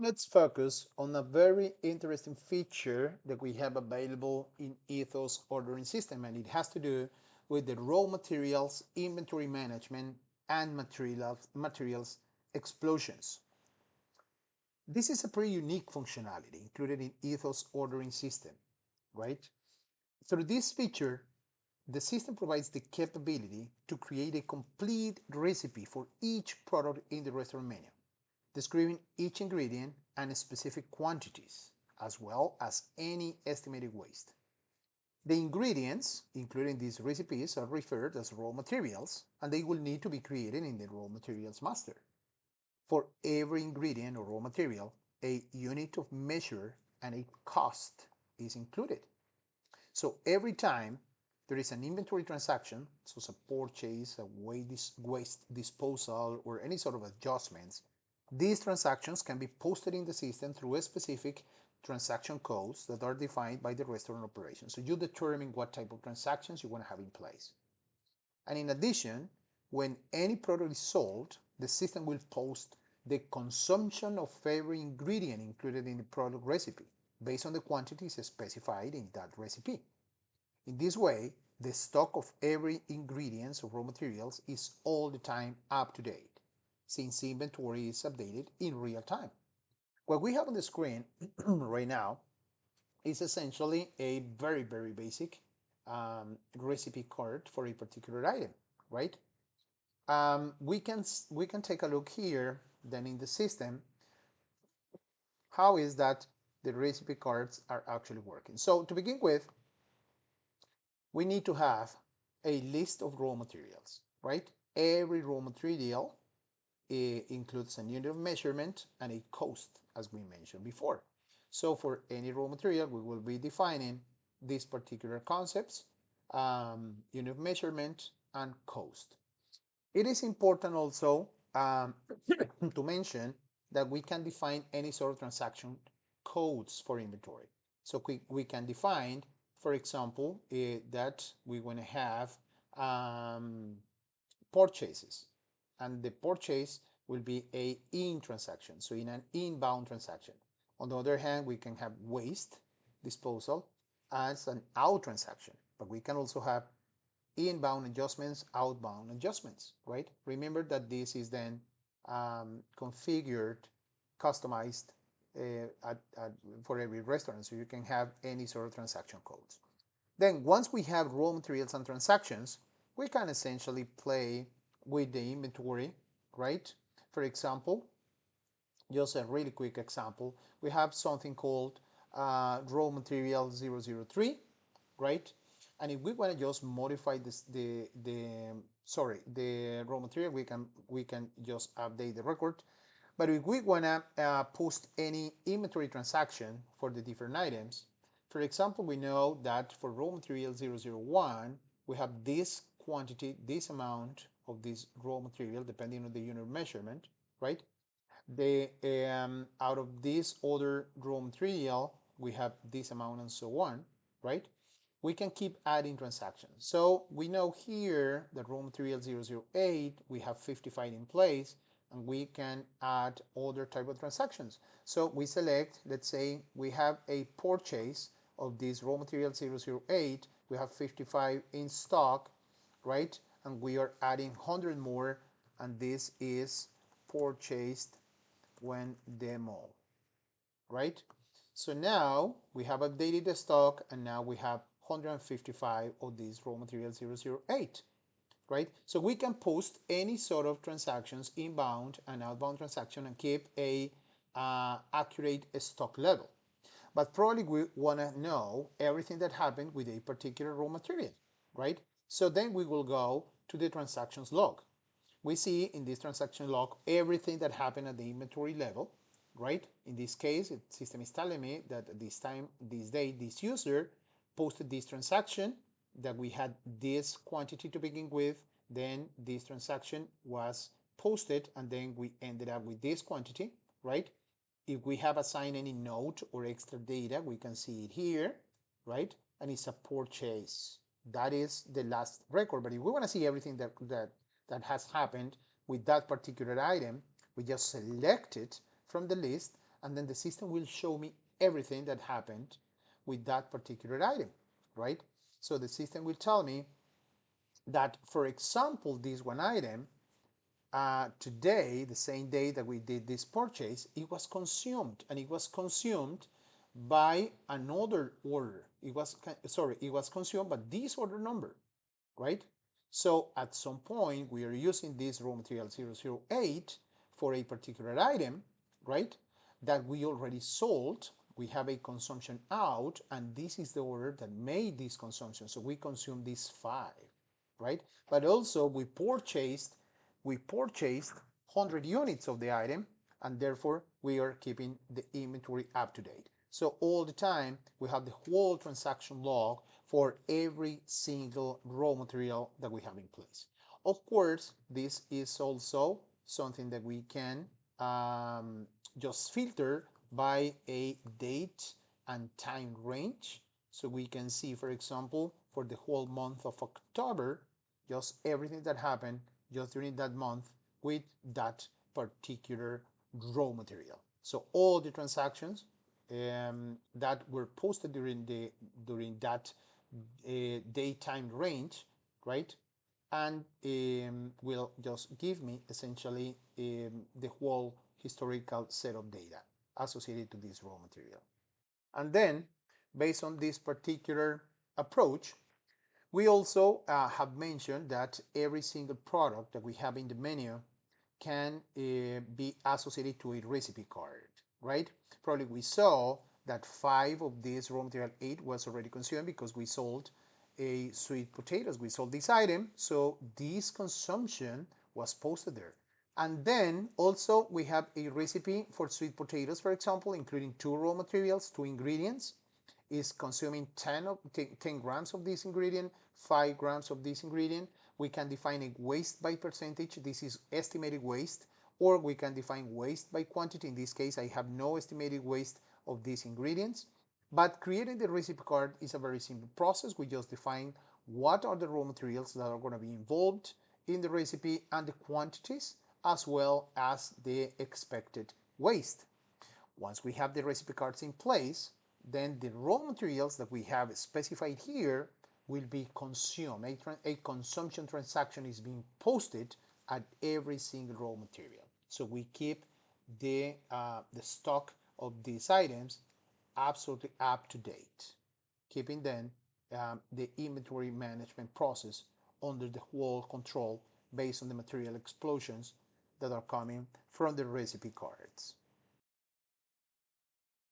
Let's focus on a very interesting feature that we have available in Ethos ordering system, and it has to do with the raw materials, inventory management, and materials explosions. This is a pretty unique functionality included in Ethos ordering system, right? Through this feature, the system provides the capability to create a complete recipe for each product in the restaurant menu, describing each ingredient and specific quantities, as well as any estimated waste. The ingredients, including these recipes, are referred as raw materials, and they will need to be created in the raw materials master. For every ingredient or raw material, a unit of measure and a cost is included. So every time there is an inventory transaction, so it's a purchase, a waste disposal, or any sort of adjustments, these transactions can be posted in the system through a specific transaction codes that are defined by the restaurant operation. So you determine what type of transactions you want to have in place. And in addition, when any product is sold, the system will post the consumption of every ingredient included in the product recipe based on the quantities specified in that recipe. In this way, the stock of every ingredient of raw materials is all the time up to date, since inventory is updated in real time. What we have on the screen right now is essentially a very basic recipe card for a particular item, right? We can take a look here then in the system. How is that the recipe cards are actually working? So to begin with, we need to have a list of raw materials, right? Every raw material includes a unit of measurement and a cost, as we mentioned before. So for any raw material, we will be defining these particular concepts, unit of measurement and cost. It is important also to mention that we can define any sort of transaction codes for inventory. So we can define, for example, that we want to have purchases, and the purchase will be a in transaction, so in an inbound transaction. On the other hand, we can have waste disposal as an out transaction, but we can also have inbound adjustments, outbound adjustments, right? Remember that this is then configured, customized for every restaurant, so you can have any sort of transaction codes. Then once we have raw materials and transactions, we can essentially play with the inventory, right? For example, just a really quick example, we have something called raw material 003, right? And if we want to just modify this, the raw material, we can just update the record. But if we want to post any inventory transaction for the different items, for example, we know that for raw material 001, we have this quantity, this amount of this raw material, depending on the unit of measurement, right? The out of this other raw material, we have this amount and so on, right? We can keep adding transactions. So we know here that raw material 008, we have 55 in place, and we can add other type of transactions. So we select, let's say we have a purchase of this raw material 008, we have 55 in stock, right? And we are adding 100 more, and this is purchased when demo, right? So now we have updated the stock, and now we have 155 of this raw material 008, right? So we can post any sort of transactions, inbound and outbound transaction, and keep a accurate stock level. But probably we want to know everything that happened with a particular raw material, right? So then we will go to the transactions log. We see in this transaction log everything that happened at the inventory level, right? In this case, the system is telling me that at this time, this day, this user posted this transaction, that we had this quantity to begin with, then this transaction was posted, and then we ended up with this quantity, right? If we have assigned any note or extra data, we can see it here, right? And it's a purchase. That is the last record. But if we want to see everything that has happened with that particular item, we just select it from the list, and then the system will show me everything that happened with that particular item, right? So the system will tell me that, for example, this one item, today, the same day that we did this purchase, it was consumed, and it was consumed by another order. It was consumed by this order number, right? So at some point, we are using this raw material 008 for a particular item, right? That we already sold. We have a consumption out, and this is the order that made this consumption. So we consume these 5, right? But also we purchased 100 units of the item, and therefore we are keeping the inventory up to date. So all the time we have the whole transaction log for every single raw material that we have in place. Of course, this is also something that we can just filter by a date and time range. So we can see, for example, for the whole month of October, just everything that happened just during that month with that particular raw material. So all the transactions that were posted during that daytime range, right? And will just give me essentially the whole historical set of data associated to this raw material. And then, based on this particular approach, we also have mentioned that every single product that we have in the menu can be associated to a recipe card, right? Probably we saw that 5 of this raw material 8 was already consumed because we sold a sweet potatoes. We sold this item, so this consumption was posted there. And then also we have a recipe for sweet potatoes, for example, including 2 raw materials, 2 ingredients, is consuming 10 grams of this ingredient, 5 grams of this ingredient. We can define a waste by percentage. This is estimated waste. Or we can define waste by quantity. In this case, I have no estimated waste of these ingredients. But creating the recipe card is a very simple process. We just define what are the raw materials that are going to be involved in the recipe and the quantities, as well as the expected waste. Once we have the recipe cards in place, then the raw materials that we have specified here will be consumed. A consumption transaction is being posted at every single raw material. So we keep the stock of these items absolutely up to date, keeping then the inventory management process under the whole control based on the material explosions that are coming from the recipe cards.